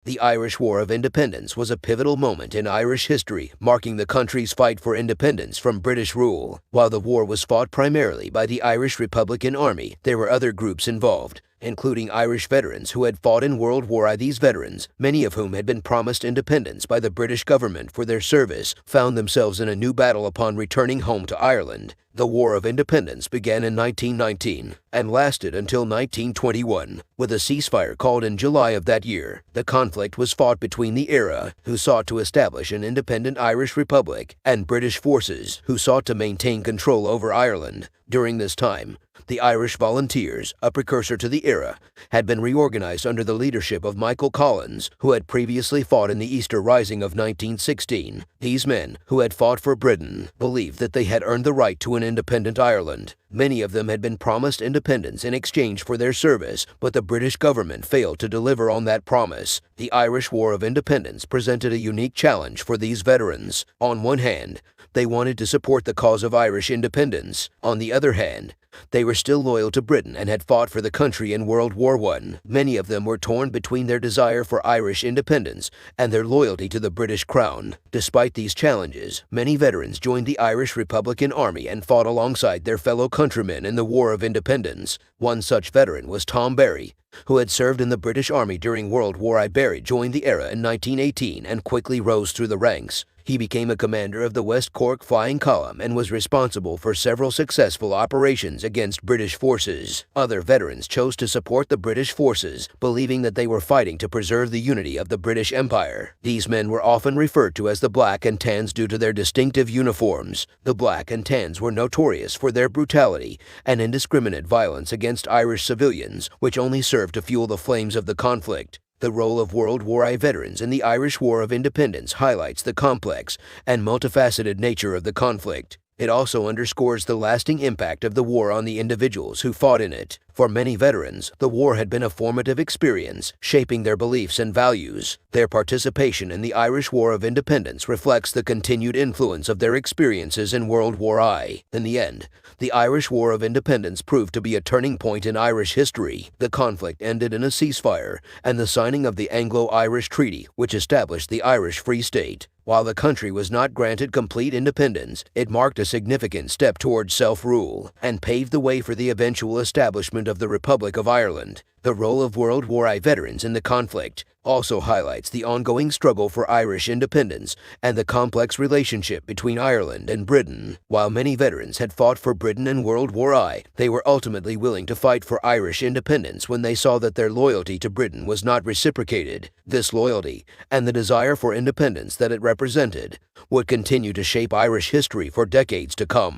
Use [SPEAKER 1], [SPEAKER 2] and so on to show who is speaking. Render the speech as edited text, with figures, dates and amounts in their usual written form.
[SPEAKER 1] The Irish War of Independence was a pivotal moment in Irish history, marking the country's fight for independence from British rule. While the war was fought primarily by the Irish Republican Army, there were other groups involved, including Irish veterans who had fought in World War I. These veterans, many of whom had been promised independence by the British government for their service, found themselves in a new battle upon returning home to Ireland. The War of Independence began in 1919 and lasted until 1921, with a ceasefire called in July of that year. The conflict was fought between the IRA, who sought to establish an independent Irish republic, and British forces, who sought to maintain control over Ireland. During this time, the Irish Volunteers, a precursor to the IRA, had been reorganized under the leadership of Michael Collins, who had previously fought in the Easter Rising of 1916. These men, who had fought for Britain, believed that they had earned the right to an independent Ireland. Many of them had been promised independence in exchange for their service, but the British government failed to deliver on that promise. The Irish War of Independence presented a unique challenge for these veterans. On one hand, they wanted to support the cause of Irish independence. On the other hand, they were still loyal to Britain and had fought for the country in World War I. Many of them were torn between their desire for Irish independence and their loyalty to the British Crown. Despite these challenges, many veterans joined the Irish Republican Army and fought alongside their fellow countrymen in the War of Independence. One such veteran was Tom Barry, who had served in the British Army during World War I. Barry joined the IRA in 1918 and quickly rose through the ranks. He became a commander of the West Cork Flying Column and was responsible for several successful operations against British forces. Other veterans chose to support the British forces, believing that they were fighting to preserve the unity of the British Empire. These men were often referred to as the Black and Tans due to their distinctive uniforms. The Black and Tans were notorious for their brutality and indiscriminate violence against Irish civilians, which only served to fuel the flames of the conflict. The role of World War I veterans in the Irish War of Independence highlights the complex and multifaceted nature of the conflict. It also underscores the lasting impact of the war on the individuals who fought in it. For many veterans, the war had been a formative experience, shaping their beliefs and values. Their participation in the Irish War of Independence reflects the continued influence of their experiences in World War I. In the end, the Irish War of Independence proved to be a turning point in Irish history. The conflict ended in a ceasefire and the signing of the Anglo-Irish Treaty, which established the Irish Free State. While the country was not granted complete independence, it marked a significant step towards self-rule and paved the way for the eventual establishment of the Republic of Ireland. The role of World War I veterans in the conflict also highlights the ongoing struggle for Irish independence and the complex relationship between Ireland and Britain. While many veterans had fought for Britain in World War I, they were ultimately willing to fight for Irish independence when they saw that their loyalty to Britain was not reciprocated. This loyalty, and the desire for independence that it represented, would continue to shape Irish history for decades to come.